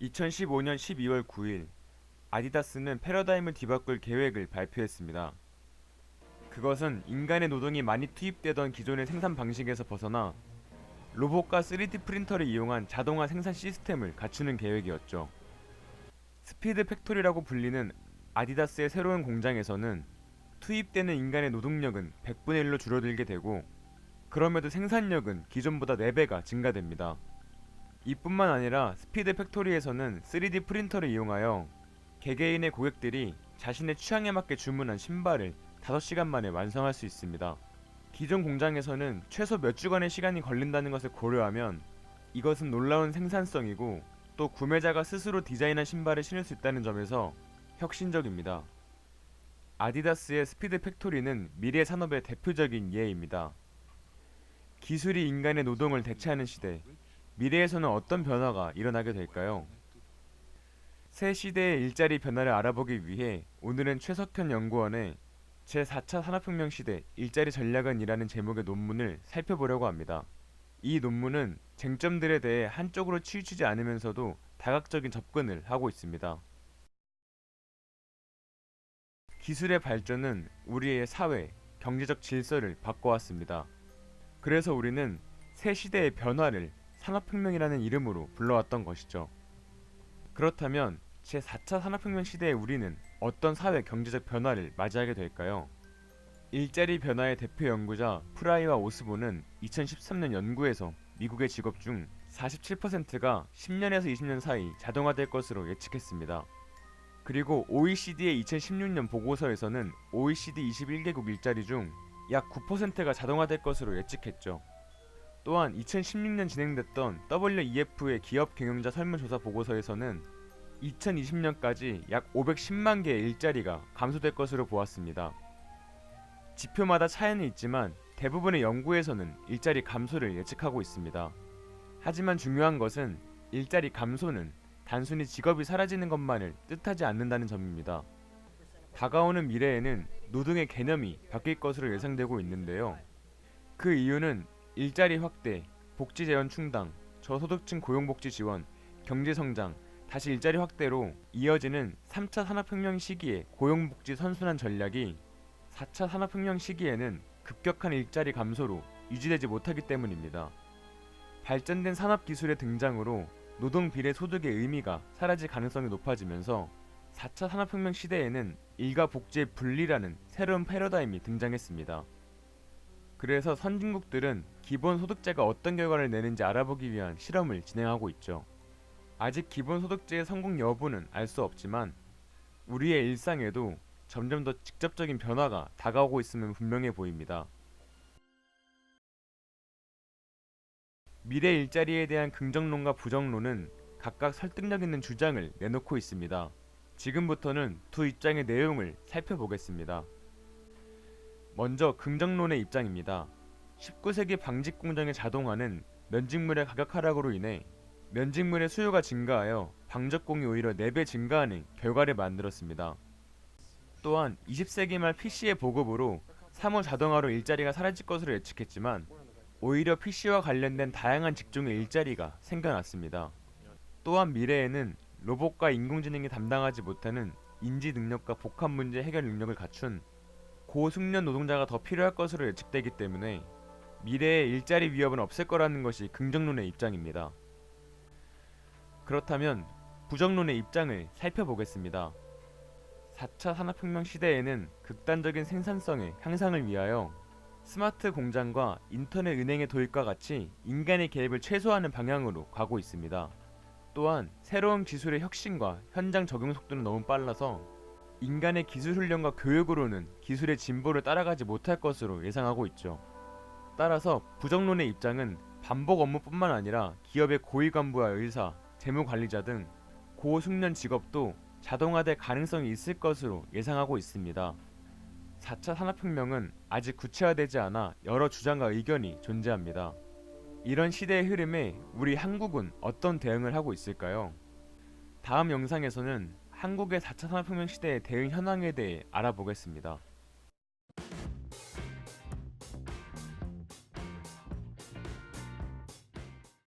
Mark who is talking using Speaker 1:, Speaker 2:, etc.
Speaker 1: 2015년 12월 9일, 아디다스는 패러다임을 뒤바꿀 계획을 발표했습니다. 그것은 인간의 노동이 많이 투입되던 기존의 생산 방식에서 벗어나 로봇과 3D 프린터를 이용한 자동화 생산 시스템을 갖추는 계획이었죠. 스피드 팩토리라고 불리는 아디다스의 새로운 공장에서는 투입되는 인간의 노동력은 100분의 1로 줄어들게 되고, 그럼에도 생산력은 기존보다 4배가 증가됩니다. 이뿐만 아니라 스피드 팩토리에서는 3D 프린터를 이용하여 개개인의 고객들이 자신의 취향에 맞게 주문한 신발을 5시간 만에 완성할 수 있습니다. 기존 공장에서는 최소 몇 주간의 시간이 걸린다는 것을 고려하면 이것은 놀라운 생산성이고, 또 구매자가 스스로 디자인한 신발을 신을 수 있다는 점에서 혁신적입니다. 아디다스의 스피드 팩토리는 미래 산업의 대표적인 예입니다. 기술이 인간의 노동을 대체하는 시대, 미래에서는 어떤 변화가 일어나게 될까요? 새 시대의 일자리 변화를 알아보기 위해 오늘은 최석현 연구원의 제4차 산업혁명 시대 일자리 전략은 이라는 제목의 논문을 살펴보려고 합니다. 이 논문은 쟁점들에 대해 한쪽으로 치우치지 않으면서도 다각적인 접근을 하고 있습니다. 기술의 발전은 우리의 사회, 경제적 질서를 바꿔왔습니다. 그래서 우리는 새 시대의 변화를 산업혁명이라는 이름으로 불러왔던 것이죠. 그렇다면 제4차 산업혁명 시대의 우리는 어떤 사회 경제적 변화를 맞이하게 될까요? 일자리 변화의 대표 연구자 프라이와 오스본은 2013년 연구에서 미국의 직업 중 47%가 10년에서 20년 사이 자동화될 것으로 예측했습니다. 그리고 OECD의 2016년 보고서에서는 OECD 21개국 일자리 중 약 9%가 자동화될 것으로 예측했죠. 또한 2016년 진행됐던 WEF의 기업 경영자 설문조사 보고서에서는 2020년까지 약 510만 개의 일자리가 감소될 것으로 보았습니다. 지표마다 차이는 있지만 대부분의 연구에서는 일자리 감소를 예측하고 있습니다. 하지만 중요한 것은 일자리 감소는 단순히 직업이 사라지는 것만을 뜻하지 않는다는 점입니다. 다가오는 미래에는 노동의 개념이 바뀔 것으로 예상되고 있는데요. 그 이유는 일자리 확대, 복지 재원 충당, 저소득층 고용복지 지원, 경제성장, 다시 일자리 확대로 이어지는 3차 산업혁명 시기의 고용복지 선순환 전략이 4차 산업혁명 시기에는 급격한 일자리 감소로 유지되지 못하기 때문입니다. 발전된 산업기술의 등장으로 노동 비례 소득의 의미가 사라질 가능성이 높아지면서 4차 산업혁명 시대에는 일과 복지의 분리라는 새로운 패러다임이 등장했습니다. 그래서 선진국들은 기본소득제가 어떤 결과를 내는지 알아보기 위한 실험을 진행하고 있죠. 아직 기본소득제의 성공 여부는 알 수 없지만 우리의 일상에도 점점 더 직접적인 변화가 다가오고 있음은 분명해 보입니다. 미래 일자리에 대한 긍정론과 부정론은 각각 설득력 있는 주장을 내놓고 있습니다. 지금부터는 두 입장의 내용을 살펴보겠습니다. 먼저 긍정론의 입장입니다. 19세기 방직 공정의 자동화는 면직물의 가격 하락으로 인해 면직물의 수요가 증가하여 방적공이 오히려 4배 증가하는 결과를 만들었습니다. 또한 20세기 말 PC의 보급으로 사무 자동화로 일자리가 사라질 것으로 예측했지만 오히려 PC와 관련된 다양한 직종의 일자리가 생겨났습니다. 또한 미래에는 로봇과 인공지능이 담당하지 못하는 인지 능력과 복합 문제 해결 능력을 갖춘 고숙련 노동자가 더 필요할 것으로 예측되기 때문에 미래의 일자리 위협은 없을 거라는 것이 긍정론의 입장입니다. 그렇다면 부정론의 입장을 살펴보겠습니다. 4차 산업혁명 시대에는 극단적인 생산성의 향상을 위하여 스마트 공장과 인터넷 은행의 도입과 같이 인간의 개입을 최소화하는 방향으로 가고 있습니다. 또한 새로운 기술의 혁신과 현장 적용 속도는 너무 빨라서 인간의 기술 훈련과 교육으로는 기술의 진보를 따라가지 못할 것으로 예상하고 있죠. 따라서 부정론의 입장은 반복 업무뿐만 아니라 기업의 고위 간부와 의사, 재무관리자 등 고숙련 직업도 자동화될 가능성이 있을 것으로 예상하고 있습니다. 4차 산업혁명은 아직 구체화되지 않아 여러 주장과 의견이 존재합니다. 이런 시대의 흐름에 우리 한국은 어떤 대응을 하고 있을까요? 다음 영상에서는 한국의 4차 산업혁명 시대의 대응 현황에 대해 알아보겠습니다.